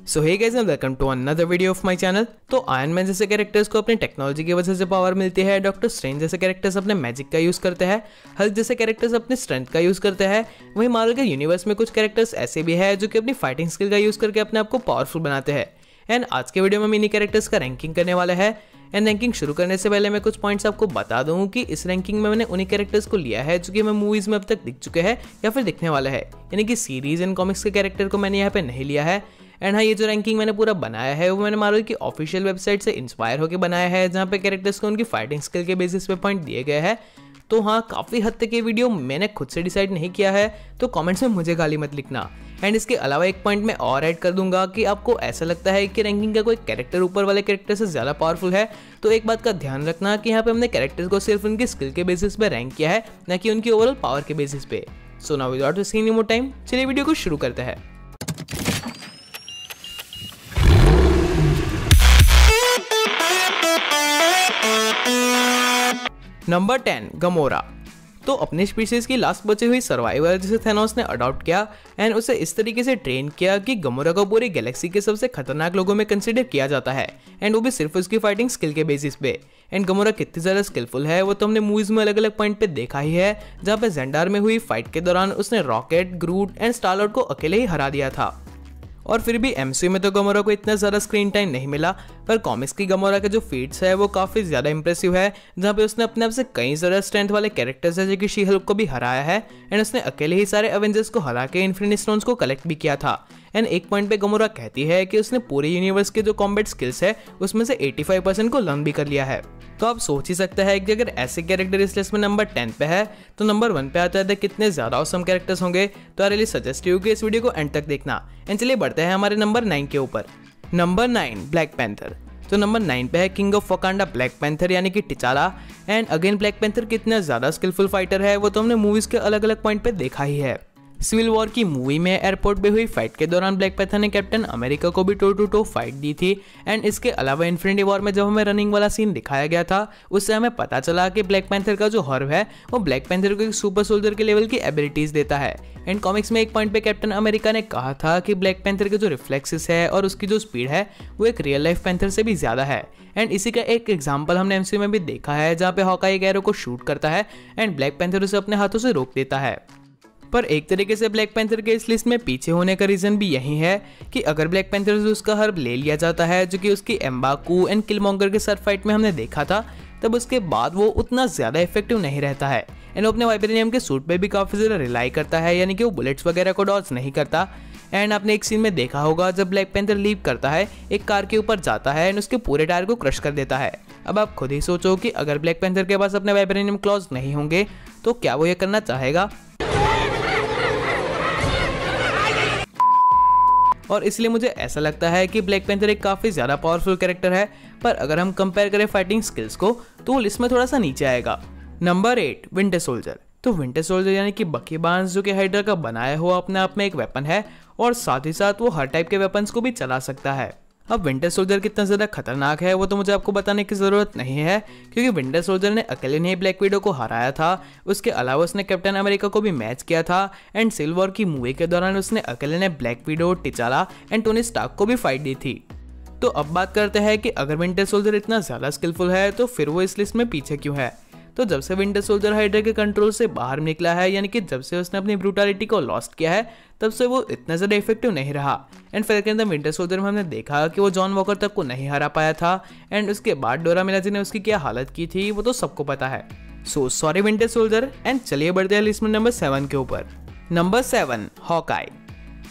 So hey guys and welcome to another video of my channel. तो Iron Man जैसे characters को अपनी technology की वजह से पावर मिलती है, डॉक्टर स्ट्रेंज जैसे कैरेक्टर्स अपने मैजिक का यूज करते हैं, हल्क जैसे कैरेक्टर्स अपने स्ट्रेंथ का यूज करते हैं। वहीं मार्वल के यूनिवर्स में कुछ कैरेक्टर्स ऐसे भी है जो कि अपनी फाइटिंग स्किल का यूज करके अपने आप को पावरफुल बनाते हैं। एंड आज के वीडियो में मिनी कैरेक्टर्स का रैंकिंग करने वाले हैं। एंड रैंकिंग शुरू करने से पहले मैं कुछ पॉइंट्स आपको बता दूं कि इस रैंकिंग में मैंने उन्हीं कैरेक्टर्स को लिया है जो कि मैं मूवीज में अब तक दिख चुके हैं या फिर दिखने वाले हैं, यानी कि सीरीज एंड कॉमिक्स के कैरेक्टर को मैंने यहाँ पे नहीं लिया है। एंड हाँ, ये जो रैंकिंग मैंने पूरा बनाया है वो मैंने मार्वल की ऑफिशियल वेबसाइट से इंस्पायर होकर बनाया है, जहाँ पे कैरेक्टर्स को उनकी फाइटिंग स्किल के बेसिस पे पॉइंट दिए गए हैं। तो हाँ, काफ़ी हद तक ये वीडियो मैंने खुद से डिसाइड नहीं किया है, तो कमेंट्स में मुझे गाली मत लिखना। एंड इसके अलावा एक पॉइंट मैं और ऐड कर दूंगा कि आपको ऐसा लगता है कि रैंकिंग का कोई कैरेक्टर ऊपर वाले कैरेक्टर से ज़्यादा पावरफुल है, तो एक बात का ध्यान रखना कि यहाँ पे हमने कैरेक्टर्स को सिर्फ उनकी स्किल के बेसिस पे रैंक किया है, न कि उनकी ओवरऑल पावर के बेसिस पे। So now without wasting any more time, चलिए वीडियो को शुरू करते हैं। Number 10 Gamora. तो अपनी स्पीशीज की लास्ट बची हुई सर्वाइवर जिसे थैनोस ने अडॉप्ट किया एंड उसे इस तरीके से ट्रेन किया कि गमोरा को पूरी गैलेक्सी के सबसे खतरनाक लोगों में कंसिडर किया जाता है, एंड वो भी सिर्फ उसकी फाइटिंग स्किल के बेसिस पे। एंड गमोरा कितनी ज़्यादा स्किलफुल है वो तो हमने मूवीज में अलग अलग पॉइंट पे देखा ही है, जहाँ पे जेंडार में हुई फाइट के दौरान उसने रॉकेट, ग्रूट एंड स्टार-लॉर्ड को अकेले ही हरा दिया था। और फिर भी एमसीयू में तो गमोरा को इतना ज़्यादा स्क्रीन टाइम नहीं मिला, पर कॉमिक्स की गमोरा के जो फीट्स है वो काफ़ी ज़्यादा इंप्रेसिव है, जहाँ पे उसने अपने आप से कई ज़्यादा स्ट्रेंथ वाले कैरेक्टर्स है, जैसे कि शी हल्क को भी हराया है, एंड उसने अकेले ही सारे एवेंजर्स को हरा के इन्फिनिटी स्टोन्स को कलेक्ट भी किया था। एंड एक पॉइंट पे गमोरा कहती है कि उसने पूरे यूनिवर्स के जो कॉम्बैट स्किल्स है उसमें से 85% को लर्न भी कर लिया है। तो आप सोच ही सकते हैं कि अगर ऐसे कैरेक्टर इस लिस्ट में नंबर 10 पे है तो नंबर 1 पे आता है कितने ज़्यादा ऑसम कैरेक्टर्स होंगे। तो आई रियली सजेस्ट यू कि इस वीडियो को एंड तक देखना। एंड चलिए बढ़ते हैं हमारे नंबर 9 के ऊपर। Number 9 black panther. तो नंबर 9 पे है king of Wakanda black panther, यानी कि T'Challa. And again black panther कितना ज़्यादा स्किलफुल फाइटर है वो तो हमने मूवीज़ के अलग अलग पॉइंट पे देखा ही है। सिविल वॉर की मूवी में एयरपोर्ट पे हुई फाइट के दौरान ब्लैक पैंथर ने कैप्टन अमेरिका को भी टो टू टो फाइट दी थी। एंड इसके अलावा इन्फिनिटी वॉर में जब हमें रनिंग वाला सीन दिखाया गया था उससे हमें पता चला कि ब्लैक पैंथर का जो हर्व है वो ब्लैक पैंथर को एक सुपर सोल्जर के लेवल की एबिलिटीज देता है। एंड कॉमिक्स में एक पॉइंट पे कैप्टन अमेरिका ने कहा था कि ब्लैक पैंथर के जो रिफ्लेक्सेस है और उसकी जो स्पीड है वो एक रियल लाइफ पैंथर से भी ज़्यादा है। एंड इसी का एक एग्जाम्पल हमने एमसीयू में भी देखा है, जहाँ पे हॉकाई एक एरो को शूट करता है एंड ब्लैक पैंथर उसे अपने हाथों से रोक देता है। पर एक तरीके से ब्लैक पैंथर के इस लिस्ट में पीछे होने का रीजन भी यही है कि अगर ब्लैक पैंथर से उसका हर्ब ले लिया जाता है, जो कि उसकी एम्बाकू एंड किलमॉन्गर के साथ फाइट में हमने देखा था, तब उसके बाद वो उतना ज़्यादा इफेक्टिव नहीं रहता है। एंड वो अपने वाइब्रेनियम के सूट पे भी काफ़ी ज़्यादा रिलाई करता है, यानी कि वो बुलेट्स वगैरह को डॉज नहीं करता। एंड आपने एक सीन में देखा होगा जब ब्लैक पैंथर लीव करता है, एक कार के ऊपर जाता है एंड उसके पूरे टायर को क्रश कर देता है। अब आप खुद ही सोचो कि अगर ब्लैक पैंथर के पास अपने वाइब्रेनियम क्लॉज नहीं होंगे तो क्या वो ये करना चाहेगा। और इसलिए मुझे ऐसा लगता है कि ब्लैक पैंथर एक काफ़ी ज़्यादा पावरफुल कैरेक्टर है, पर अगर हम कंपेयर करें फाइटिंग स्किल्स को तो वो लिस्ट में थोड़ा सा नीचे आएगा। Number 8 winter soldier. तो विंटर सोल्जर यानी कि बकी बार्न्स, जो कि हाइड्रा का बनाया हुआ अपने आप में एक वेपन है, और साथ ही साथ वो हर टाइप के वेपन्स को भी चला सकता है। अब विंटर सोल्जर कितना ज़्यादा खतरनाक है वो तो मुझे आपको बताने की ज़रूरत नहीं है, क्योंकि विंटर सोल्जर ने अकेले नहीं ब्लैक विडो को हराया था, उसके अलावा उसने कैप्टन अमेरिका को भी मैच किया था। एंड सिविल वॉर की मूवी के दौरान उसने अकेले ने Black Widow, T'Challa and Tony Stark को भी फाइट दी थी। तो अब बात करते हैं कि अगर विंटर सोल्जर इतना ज़्यादा स्किलफुल है तो फिर वो इस लिस्ट में पीछे क्यों है। तो जब से विंटर सोल्जर हाइड्रा के कंट्रोल से बाहर निकला है, यानी कि जब से उसने अपनी ब्रूटलिटी को लॉस्ट किया है, तब से वो इतना ज़्यादा इफेक्टिव नहीं रहा। एंड फिर द विंटर सोल्जर में हमने देखा कि वो जॉन वॉकर तक को नहीं हरा पाया था, एंड उसके बाद डोरा मिलाजी ने उसकी क्या हालत की थी वो तो सबको पता है। So sorry winter soldier. And चलिए बढ़ते हैं लिस्ट में नंबर 7 के ऊपर। Number 7 Hawkeye.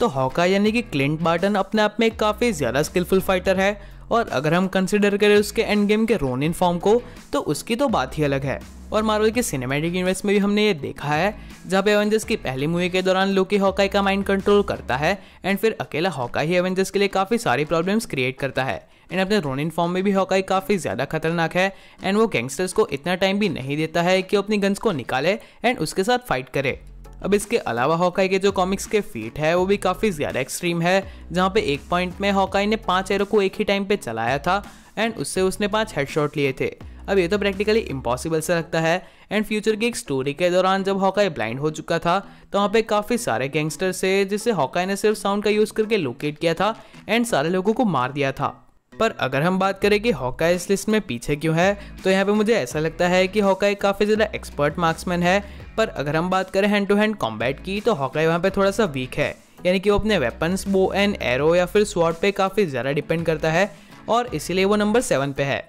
तो हॉकाई यानी कि क्लिंट बार्टन अपने आप में काफ़ी ज़्यादा स्किलफुल फाइटर है, और अगर हम कंसिडर करें उसके एंड गेम के रोनिन फॉर्म को तो उसकी तो बात ही अलग है। और मार्वल के सिनेमैटिक यूनिवर्स में भी हमने ये देखा है, जहाँ पे एवेंजर्स की पहली मूवी के दौरान लोकी हॉकाई का माइंड कंट्रोल करता है, एंड फिर अकेला हॉकाई ही एवेंजर्स के लिए काफ़ी सारी प्रॉब्लम्स क्रिएट करता है। एंड अपने रोनिन फॉर्म में भी हॉकाई काफ़ी ज़्यादा खतरनाक है, एंड वो गैंगस्टर्स को इतना टाइम भी नहीं देता है कि वो अपनी गन्स को निकाले एंड उसके साथ फाइट करे। अब इसके अलावा हॉकाई के जो कॉमिक्स के फीट है वो भी काफ़ी ज़्यादा एक्सट्रीम है, जहाँ पे एक पॉइंट में हॉकाई ने 5 एरो को एक ही टाइम पे चलाया था एंड उससे उसने 5 हेडशॉट लिए थे। अब ये तो प्रैक्टिकली इम्पॉसिबल सा लगता है। एंड फ्यूचर की एक स्टोरी के दौरान जब हॉकाई ब्लाइंड हो चुका था तो वहाँ पे काफ़ी सारे गैंगस्टर्स थे जिसे हॉकाई ने सिर्फ साउंड का यूज़ करके लोकेट किया था एंड सारे लोगों को मार दिया था। पर अगर हम बात करें कि हॉकाई इस लिस्ट में पीछे क्यों है, तो यहाँ पे मुझे ऐसा लगता है कि हॉकाई काफ़ी ज़्यादा एक्सपर्ट मार्क्समैन है, पर अगर हम बात करें हैंड टू हैंड कॉम्बैट की तो हॉकाई वहाँ पे थोड़ा सा वीक है। यानी कि वो अपने वेपन्स, बो एंड एरो या फिर स्वॉर्ड पे काफ़ी ज़्यादा डिपेंड करता है और इसीलिए वो नंबर 7 पे है।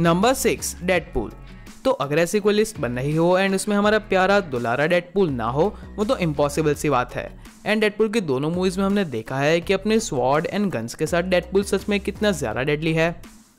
Number 6 Deadpool. तो अगर ऐसी कोई लिस्ट बन रही हो एंड उसमें हमारा प्यारा दुलारा डेडपूल ना हो, वो तो इम्पॉसिबल सी बात है। एंड डेडपूल की दोनों मूवीज में हमने देखा है कि अपने स्वॉर्ड एंड गन्स के साथ डेडपूल सच में कितना ज़्यादा डेडली है।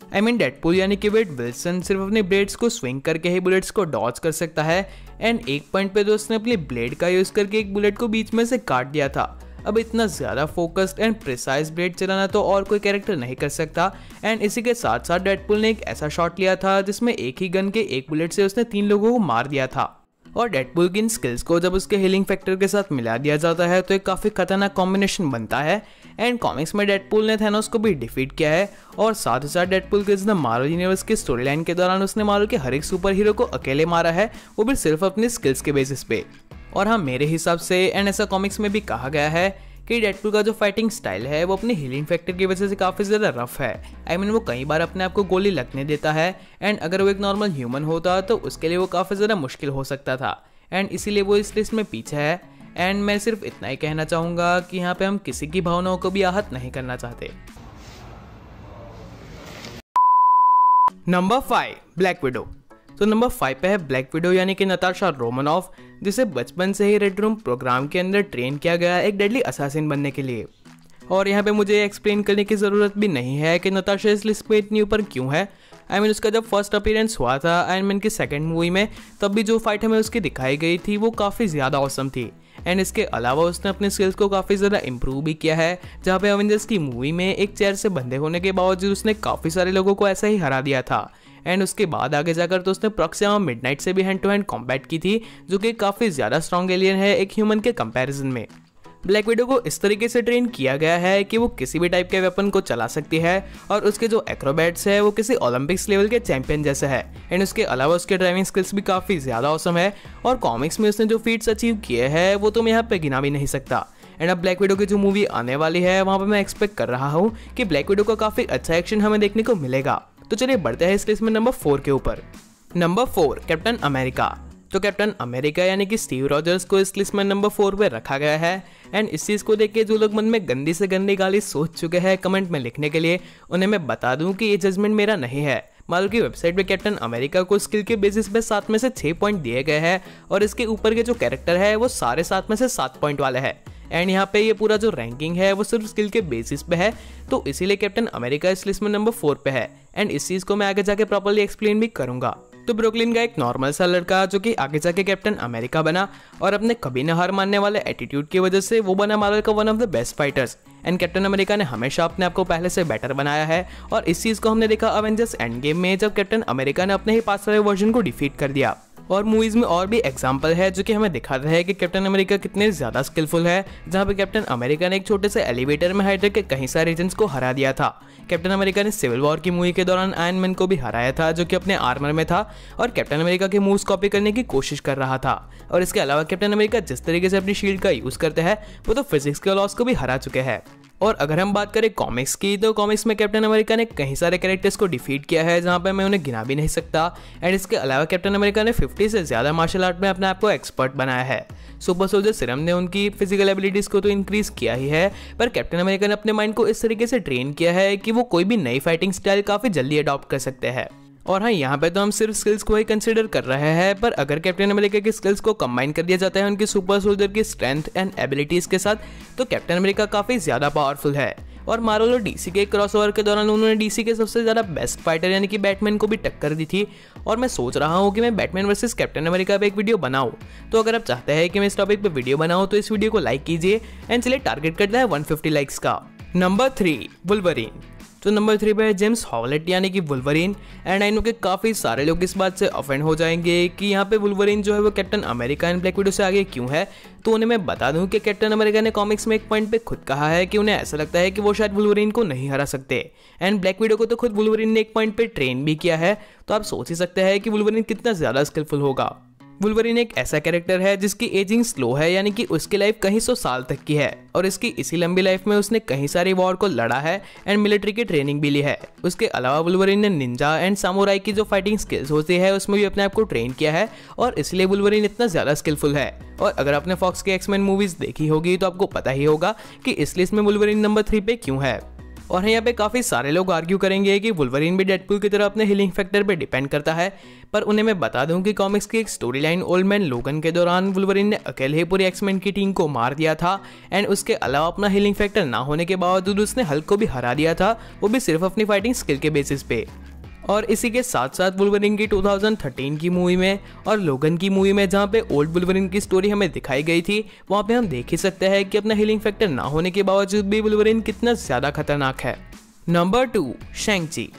आई मीन डेडपूल यानी कि वेड विल्सन सिर्फ अपने ब्लेड्स को स्विंग करके ही बुलेट्स को डॉज कर सकता है एंड एक पॉइंट पे तो उसने अपने ब्लेड का यूज़ करके एक बुलेट को बीच में से काट दिया था। अब इतना ज़्यादा फोकस्ड एंड प्रिसाइज ब्लेड चलाना तो और कोई कैरेक्टर नहीं कर सकता। एंड इसी के साथ साथ डेडपूल ने एक ऐसा शॉट लिया था जिसमें एक ही गन के एक बुलेट से उसने 3 लोगों को मार दिया था। और डेडपूल की इन स्किल्स को जब उसके हीलिंग फैक्टर के साथ मिला दिया जाता है तो एक काफ़ी खतरनाक कॉम्बिनेशन बनता है। एंड कॉमिक्स में डेडपूल ने थैनोस को भी डिफीट किया है और साथ ही साथ डेडपूल के जितना मार्वल यूनिवर्स की स्टोरी लाइन के दौरान उसने मार्वल के हर एक सुपर हीरो को अकेले मारा है, वो भी सिर्फ अपनी स्किल्स के बेसिस पे। और हाँ, मेरे हिसाब से एंड ऐसा कॉमिक्स में भी कहा गया है कि डेडपूल का जो फाइटिंग स्टाइल है वो अपने हीलिंग फैक्टर की वजह से काफ़ी ज़्यादा रफ है। आई मीन वो कई बार अपने आप को गोली लगने देता है एंड अगर वो एक नॉर्मल ह्यूमन होता तो उसके लिए वो काफ़ी ज़्यादा मुश्किल हो सकता था एंड इसीलिए वो इस लिस्ट में पीछे है। एंड मैं सिर्फ इतना ही कहना चाहूँगा कि यहाँ पे हम किसी की भावनाओं को भी आहत नहीं करना चाहते। Number 5 black window. तो नंबर 5 पे है ब्लैक विडो यानी कि नताशा रोमानोफ, जिसे बचपन से ही रेड रूम प्रोग्राम के अंदर ट्रेन किया गया एक डेडली असासिन बनने के लिए। और यहाँ पे मुझे एक्सप्लेन करने की ज़रूरत भी नहीं है कि नताशा इस लिस्ट में इतनी ऊपर क्यों है। आई मीन उसका जब फर्स्ट अपीयरेंस हुआ था आयरन मैन की सेकंड मूवी में, तब भी जो फाइट हमें उसकी दिखाई गई थी वो काफ़ी ज़्यादा ऑसम थी। एंड इसके अलावा उसने अपने स्किल्स को काफ़ी ज़्यादा इम्प्रूव भी किया है, जहाँ पे अवेंजर्स की मूवी में एक चेयर से बंधे होने के बावजूद उसने काफ़ी सारे लोगों को ऐसा ही हरा दिया था। एंड उसके बाद आगे जाकर तो उसने प्रॉक्सिमा मिडनाइट से भी हैंड टू हैंड कॉम्बैट की थी, जो कि काफ़ी ज़्यादा स्ट्रॉन्ग एलियन है एक ह्यूमन के कंपैरिजन में। ब्लैक विडो को इस तरीके से ट्रेन किया गया है कि वो किसी भी टाइप के वेपन को चला सकती है और उसके जो एक्रोबैट्स है वो किसी ओलंपिक्स लेवल के चैंपियन जैसे है। एंड उसके अलावा उसके ड्राइविंग स्किल्स भी काफ़ी ज़्यादा ऑसम है और कॉमिक्स में उसने जो फीट्स अचीव किए हैं वो तो मैं यहाँ पे गिना भी नहीं सकता। एंड अब ब्लैक विडो की जो मूवी आने वाली है वहाँ पर मैं एक्सपेक्ट कर रहा हूँ कि ब्लैक विडो का काफ़ी अच्छा एक्शन हमें देखने को मिलेगा। तो चलिए बढ़ते हैं इस लिस्ट में नंबर 4 के ऊपर। Number 4 captain America. तो कैप्टन अमेरिका यानी कि स्टीव रॉजर्स को इस लिस्ट में नंबर 4 पे रखा गया है। एंड इस चीज़ को देख के जो लोग मन में गंदी से गंदी गाली सोच चुके हैं कमेंट में लिखने के लिए, उन्हें मैं बता दूं कि ये जजमेंट मेरा नहीं है। मार्वल की वेबसाइट पे कैप्टन अमेरिका को स्किल के बेसिस पे 7 में से 6 पॉइंट दिए गए हैं और इसके ऊपर के जो कैरेक्टर है वो सारे 7 में से 7 पॉइंट वाले हैं। एंड यहाँ पे ये पूरा जो रैंकिंग है वो सिर्फ स्किल के बेसिस पे है, तो इसीलिए कैप्टन अमेरिका इस लिस्ट में नंबर 4 पे है। एंड इस चीज़ को मैं आगे जाके प्रॉपर्ली एक्सप्लेन भी करूंगा। तो ब्रुकलिन का एक नॉर्मल सा लड़का जो कि आगे जाके कैप्टन अमेरिका बना और अपने कभी न हार मानने वाले एटीट्यूड की वजह से वो बना मार्वल का one of the best fighters. And captain America ने हमेशा अपने आप को पहले से बेटर बनाया है और इस चीज़ को हमने देखा अवेंजर्स एंड गेम में, जब कैप्टन अमेरिका ने अपने ही पास वाले वर्जन को डिफीट कर दिया। और मूवीज में और भी एग्जाम्पल है जो कि हमें दिखाता है कि कैप्टन अमेरिका कितने ज़्यादा स्किलफुल है, जहाँ पे कैप्टन अमेरिका ने एक छोटे से एलिवेटर में हाइड्रा के कई सारे एजेंट्स को हरा दिया था। कैप्टन अमेरिका ने सिविल वॉर की मूवी के दौरान आयरन मैन को भी हराया था जो कि अपने आर्मर में था और कैप्टन अमेरिका के मूव्स कॉपी करने की कोशिश कर रहा था। और इसके अलावा कैप्टन अमेरिका जिस तरीके से अपनी शील्ड का यूज़ करते हैं वो तो फिजिक्स के लॉस को भी हरा चुके हैं। और अगर हम बात करें कॉमिक्स की, तो कॉमिक्स में कैप्टन अमेरिका ने कई सारे कैरेक्टर्स को डिफीट किया है जहाँ पे मैं उन्हें गिना भी नहीं सकता। एंड इसके अलावा कैप्टन अमेरिका ने 50 से ज़्यादा मार्शल आर्ट में अपने आप को एक्सपर्ट बनाया है। सुपर सोल्जर सीरम ने उनकी फिजिकल एबिलिटीज़ को तो इंक्रीज़ किया ही है, पर कैप्टन अमेरिका ने अपने माइंड को इस तरीके से ट्रेन किया है कि वो कोई भी नई फाइटिंग स्टाइल काफ़ी जल्दी अडॉप्ट कर सकते हैं। और हाँ, यहाँ पे तो हम सिर्फ स्किल्स को ही कंसिडर कर रहे हैं, पर अगर कैप्टन अमेरिका की स्किल्स को कंबाइन कर दिया जाता है उनकी सुपर सोल्जर की स्ट्रेंथ एंड एबिलिटीज़ के साथ, तो कैप्टन अमेरिका काफ़ी ज़्यादा पावरफुल है। और मार्वल और डीसी के क्रॉसओवर के दौरान उन्होंने डीसी के सबसे ज़्यादा बेस्ट फाइटर यानी कि बैटमैन को भी टक्कर दी थी। और मैं सोच रहा हूँ कि मैं बैटमैन वर्सेस कैप्टन अमेरिका पे एक वीडियो बनाऊँ। तो अगर आप चाहते हैं कि मैं इस टॉपिक पे वीडियो बनाऊँ तो इस वीडियो को लाइक कीजिए एंड चलिए टारगेट करता है 150 लाइक्स का। Number 3 Wolverine. तो नंबर 3 पे है जेम्स हॉवलेट यानी कि वुल्वरीन। एंड आई नो कि काफ़ी सारे लोग इस बात से ऑफेंड हो जाएंगे कि यहाँ पे वुल्वरीन जो है वो captain America and black window से आगे क्यों है। तो उन्हें मैं बता दूं कि कैप्टन अमेरिका ने कॉमिक्स में एक पॉइंट पे खुद कहा है कि उन्हें ऐसा लगता है कि वो शायद वुल्वरीन को नहीं हरा सकते। एंड ब्लैक विडो को तो खुद वुल्वरीन ने एक पॉइंट पे ट्रेन भी किया है, तो आप सोच ही सकते हैं कि वुल्वरीन कितना ज़्यादा स्किलफुल होगा। वुल्वरीन एक ऐसा कैरेक्टर है जिसकी एजिंग स्लो है, यानी कि उसकी लाइफ कहीं 100 साल तक की है और इसकी इसी लंबी लाइफ में उसने कई सारी वॉर को लड़ा है एंड मिलिट्री की ट्रेनिंग भी ली है। उसके अलावा वुल्वरीन ने निंजा एंड सामुराई की जो फाइटिंग स्किल्स होती है उसमें भी अपने आप को ट्रेन किया है और इसलिए वुल्वरीन इतना ज़्यादा स्किलफुल है। और अगर आपने फॉक्स के एक्समैन मूवीज देखी होगी तो आपको पता ही होगा कि इस लिस्ट में वुल्वरीन नंबर 3 पे क्यों है। और यहाँ पे काफ़ी सारे लोग आर्ग्यू करेंगे कि वुल्वरीन भी डेडपूल की तरह अपने हीलिंग फैक्टर पे डिपेंड करता है, पर उन्हें मैं बता दूं कि कॉमिक्स की एक स्टोरी लाइन ओल्ड मैन लोगन के दौरान वुल्वरीन ने अकेले ही पूरी एक्समैन की टीम को मार दिया था एंड उसके अलावा अपना हीलिंग फैक्टर ना होने के बावजूद उसने हल्क को भी हरा दिया था, वो भी सिर्फ अपनी फाइटिंग स्किल के बेसिस पे। और इसी के साथ साथ वुल्वरीन की 2013 की मूवी में और लोगन की मूवी में जहाँ पे ओल्ड वुल्वरीन की स्टोरी हमें दिखाई गई थी, वहाँ पे हम देख ही सकते हैं कि अपना हीलिंग फैक्टर ना होने के बावजूद भी वुल्वरीन कितना ज़्यादा खतरनाक है। नंबर 2 शैंग-ची।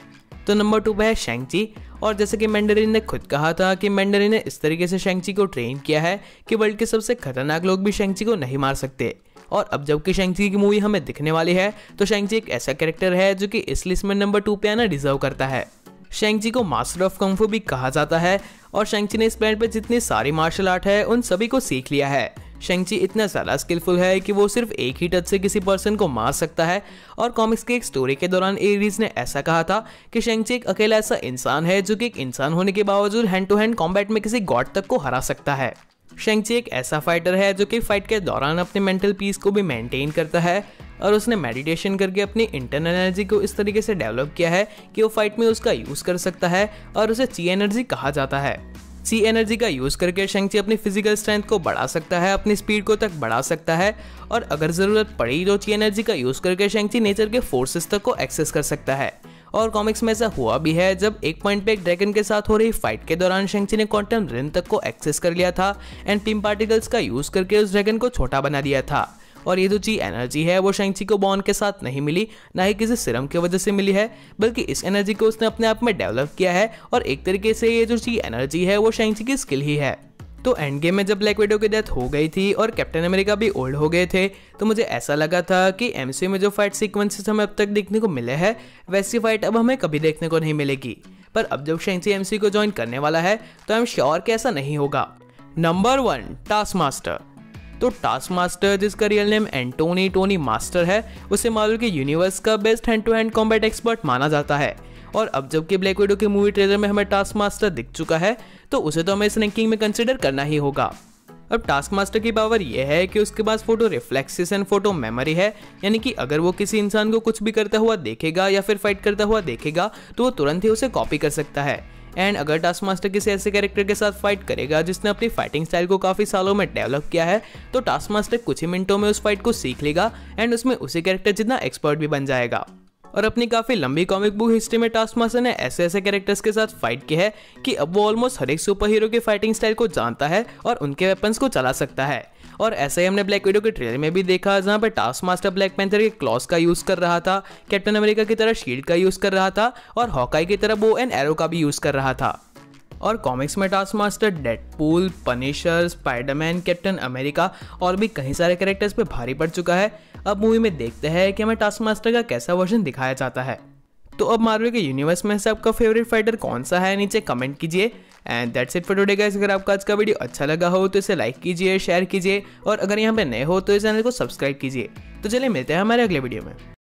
तो नंबर 2 पे है शैंग-ची। और जैसे कि मैंडरिन ने खुद कहा था कि मैंडरिन ने इस तरीके से शैंग-ची को ट्रेन किया है कि वर्ल्ड के सबसे खतरनाक लोग भी शैंग-ची को नहीं मार सकते। और अब जबकि शैंग-ची की मूवी हमें दिखने वाली है तो शैंग-ची एक ऐसा कैरेक्टर है जो कि इस लिस्ट में नंबर 2 पे आना डिजर्व करता है। शैंग-ची को मास्टर ऑफ कुंग फू भी कहा जाता है और शैंग-ची ने इस प्लेनेट पे जितनी सारी मार्शल आर्ट है उन सभी को सीख लिया है। शैंग-ची इतना ज़्यादा स्किलफुल है कि वो सिर्फ एक ही टच से किसी पर्सन को मार सकता है। और कॉमिक्स की एक स्टोरी के दौरान एरीज ने ऐसा कहा था कि शैंग-ची एक अकेला ऐसा इंसान है जो कि एक इंसान होने के बावजूद हैंड टू हैंड कॉम्बैट में किसी गॉड तक को हरा सकता है। शैंग-ची एक ऐसा फाइटर है जो कि फाइट के दौरान अपने मेंटल पीस को भी मेंटेन करता है और उसने मेडिटेशन करके अपनी इंटरनल एनर्जी को इस तरीके से डेवलप किया है कि वो फाइट में उसका यूज़ कर सकता है और उसे ची एनर्जी कहा जाता है। ची एनर्जी का यूज़ करके शैंग-ची अपनी फिजिकल स्ट्रेंथ को बढ़ा सकता है, अपनी स्पीड को तक बढ़ा सकता है और अगर ज़रूरत पड़ी तो ची एनर्जी का यूज़ करके शैंग-ची नेचर के फोर्सेस तक को एक्सेस कर सकता है। और कॉमिक्स में ऐसा हुआ भी है जब एक पॉइंट पे एक ड्रैगन के साथ हो रही फाइट के दौरान शैंग-ची ने क्वांटम रिम तक को एक्सेस कर लिया था एंड पिम पार्टिकल्स का यूज़ करके उस ड्रैगन को छोटा बना दिया था। और ये जो ची एनर्जी है वो शैंग-ची को बॉन्ड के साथ नहीं मिली, ना ही किसी सिरम की वजह से मिली है, बल्कि इस एनर्जी को उसने अपने आप में डेवलप किया है और एक तरीके से ये जो ची एनर्जी है वो शैंग-ची की स्किल ही है। तो एंड गेम में जब ब्लैक विडो की डेथ हो गई थी और कैप्टन अमेरिका भी ओल्ड हो गए थे तो मुझे ऐसा लगा था कि एमसीयू में जो फाइट सीक्वेंसेस हमें अब तक देखने को मिले हैं वैसी फाइट अब हमें कभी देखने को नहीं मिलेगी। पर अब जब शैंग-ची एमसीयू को ज्वाइन करने वाला है तो आई एम श्योर कि ऐसा नहीं होगा। Number 1 Task Master. तो टास्क मास्टर, जिसका real name Anthony Tony Master है, उसे मार्वल के यूनिवर्स का best hand to hand combat expert माना जाता है। और अब जबकि ब्लैक विडो के मूवी ट्रेलर में हमें टास्क मास्टर दिख चुका है तो उसे तो हमें इस रैंकिंग में कंसिडर करना ही होगा। अब टास्क मास्टर की पावर यह है कि उसके पास photo reflexes and photo memory है, यानी कि अगर वो किसी इंसान को कुछ भी करता हुआ देखेगा या फिर फाइट करता हुआ देखेगा तो वो तुरंत ही उसे कॉपी कर सकता है। एंड अगर टास्क मास्टर किसी ऐसे कैरेक्टर के साथ फाइट करेगा जिसने अपनी फाइटिंग स्टाइल को काफ़ी सालों में डेवलप किया है तो टास्क मास्टर कुछ ही मिनटों में उस फाइट को सीख लेगा एंड उसमें उसी कैरेक्टर जितना एक्सपर्ट भी बन जाएगा। और अपनी काफ़ी लंबी कॉमिक बुक हिस्ट्री में टास्क मास्टर ने ऐसे ऐसे कैरेक्टर्स के साथ फाइट की है कि अब वो ऑलमोस्ट हर एक सुपर हीरो के फाइटिंग स्टाइल को जानता है और उनके वेपन्स को चला सकता है। और ऐसे ही हमने ब्लैक विडो के ट्रेलर में भी देखा जहाँ पे टास्क मास्टर ब्लैक पैंथर के क्लॉज का यूज़ कर रहा था, कैप्टन अमेरिका की तरह शील्ड का यूज़ कर रहा था और हॉकाई की तरह बो एंड एरो का भी यूज़ कर रहा था। और कॉमिक्स में task master Deadpool, Punisher, Spiderman, captain America और भी कई सारे कैरेक्टर्स पे भारी पड़ चुका है। अब मूवी में देखते हैं कि हमें टास्क मास्टर का कैसा वर्जन दिखाया जाता है। तो अब मार्वल के यूनिवर्स में से आपका फेवरेट फाइटर कौन सा है नीचे कमेंट कीजिए। And that's it for today guys. अगर आपका आज का वीडियो अच्छा लगा हो तो इसे लाइक कीजिए, शेयर कीजिए और अगर यहाँ पे नए हो तो इस चैनल को सब्सक्राइब कीजिए। तो चलिए मिलते हैं हमारे अगले वीडियो में।